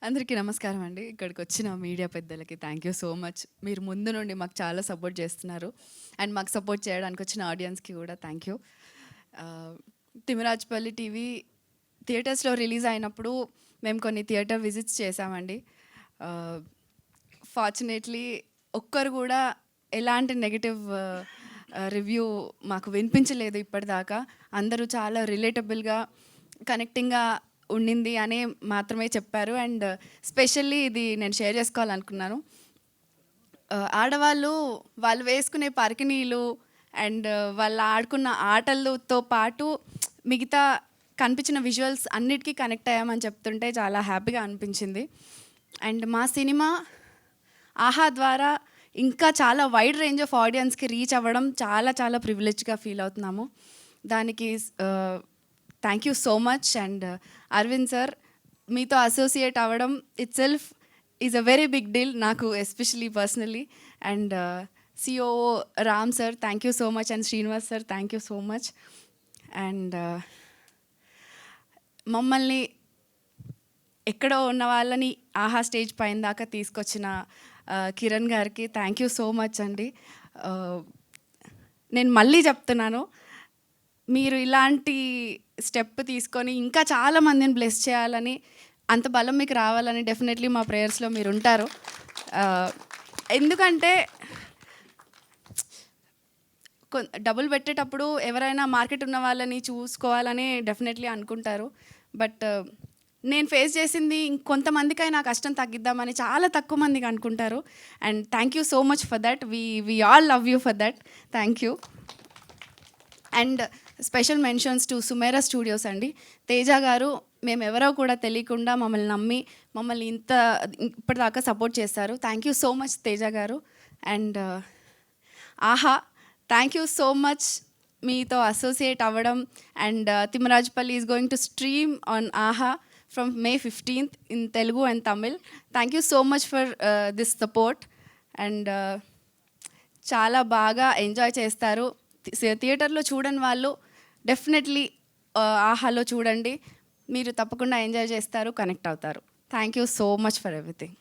అందరికీ నమస్కారం అండి. ఇక్కడికి వచ్చిన మీడియా పెద్దలకి థ్యాంక్ యూ సో మచ్. మీరు ముందు నుండి మాకు చాలా సపోర్ట్ చేస్తున్నారు. అండ్ మాకు సపోర్ట్ చేయడానికి వచ్చిన ఆడియన్స్‌కి కూడా థ్యాంక్ యూ. తిమిరాజ్పల్లి టీవీ థియేటర్స్‌లో రిలీజ్ అయినప్పుడు మేము కొన్ని థియేటర్ విజిట్స్ చేశామండి. ఫార్చునేట్లీ ఒక్కరు కూడా ఎలాంటి నెగెటివ్ రివ్యూ మాకు వినిపించలేదు ఇప్పటిదాకా. అందరూ చాలా రిలేటబుల్‌గా, కనెక్టింగ్‌గా ఉండింది అని మాత్రమే చెప్పారు. అండ్ స్పెషల్లీ ఇది నేను షేర్ చేసుకోవాలనుకున్నాను. ఆడవాళ్ళు వాళ్ళు వేసుకునే పరికిణీలు అండ్ వాళ్ళు ఆడుకున్న ఆటలతో పాటు మిగతా కనిపించిన విజువల్స్ అన్నిటికీ కనెక్ట్ అయ్యామని చెప్తుంటే చాలా హ్యాపీగా అనిపించింది. అండ్ మా సినిమా ఆహా ద్వారా ఇంకా చాలా వైడ్ రేంజ్ ఆఫ్ ఆడియన్స్కి రీచ్ అవ్వడం చాలా చాలా ప్రివిలేజ్గా ఫీల్ అవుతున్నాము. దానికి thank you so much. And Aravind sir, మీతో అసోసియేట్ అవ్వడం itself is a very big deal నాకు, especially personally. And COO Ram sir, thank you so much. And Srinivas sir, thank you so much. And మమ్మల్ని ఎక్కడో ఉన్న వాళ్ళని ఆహా స్టేజ్ పైన దాకా తీసుకొచ్చిన కిరణ్ గారికి థ్యాంక్ యూ సో మచ్ అండి. నేను మళ్ళీ చెప్తున్నాను, మీరు ఇలాంటి స్టెప్ తీసుకొని ఇంకా చాలా మందిని బ్లెస్ చేయాలని, అంత బలం మీకు రావాలని డెఫినెట్లీ మా ప్రేయర్స్లో మీరు ఉంటారు. ఎందుకంటే డబ్బులు పెట్టేటప్పుడు ఎవరైనా మార్కెట్ ఉన్న వాళ్ళని చూసుకోవాలని డెఫినెట్లీ అనుకుంటారు. బట్ నేను ఫేస్ చేసింది ఇంకొంతమందికైనా కష్టం తగ్గిద్దామని చాలా తక్కువ మందికి అనుకుంటారు. And thank you so much for that. We all love you for that. Thank you. And special mentions to Sumera studios అండి. తేజ గారు మేము ఎవరో కూడా తెలియకుండా మమ్మల్ని నమ్మి మమ్మల్ని ఇప్పటిదాకా సపోర్ట్ చేశారు. Thank you so much Teja గారు. And Aha, thank you so much మీతో అసోసియేట్ అవ్వడం. And Timmarajpalli is going to stream on Aha from May 15th in Telugu and Tamil. Thank you so much for this support. And చాలా బాగా enjoy చేస్తారు. థియేటర్లో చూడని వాళ్ళు definitely ఆహాలో చూడండి. మీరు తప్పకుండా ఎంజాయ్ చేస్తారు, కనెక్ట్ అవుతారు. Thank you so much for everything.